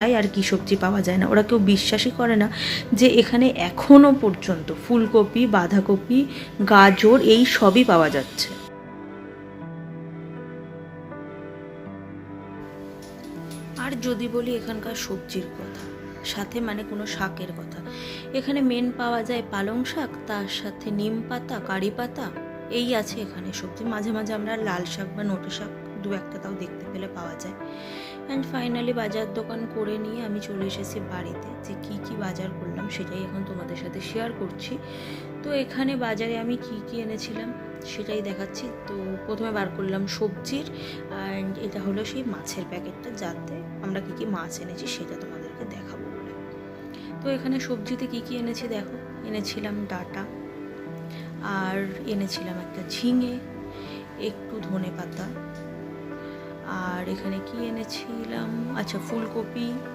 আর কি সবজি পাওয়া যায় না। ওরা কেউ বিশ্বাসই করে না যে এখানে এখনো পর্যন্ত ফুলকপি, বাঁধাকপি, গাজর এই সবই পাওয়া যাচ্ছে। আর যদি বলি এখানকার সবজির কথা, সাথে মানে কোনো শাকের কথা, এখানে মেন পাওয়া যায় পালং শাক, তার সাথে নিম পাতা, কারি পাতা, এই আছে এখানে সবজি। মাঝে মাঝে আমরা লাল শাক বা নোটে শাক দু একটা তাও দেখতে পেলে পাওয়া যায়। অ্যান্ড ফাইনালি বাজার দোকান করে নিয়ে আমি চলে এসেছি বাড়িতে। যে কি কি বাজার করলাম সেটাই এখন তোমাদের সাথে শেয়ার করছি। তো এখানে বাজারে আমি কি কি এনেছিলাম সেটাই দেখাচ্ছি। তো প্রথমে বার করলাম সবজির, অ্যান্ড এটা হলো সেই মাছের প্যাকেটটা, যাতে আমরা কি কি মাছ এনেছি সেটা তোমাদেরকে দেখাবো বলে। তো এখানে সবজিতে কি কি এনেছি দেখো। এনেছিলাম ডাঁটা, আর এনেছিলাম একটা ঝিঙে, একটু ধনেপাতা, আর এখানে কি এনেছিলাম, আচ্ছা ফুলকপি,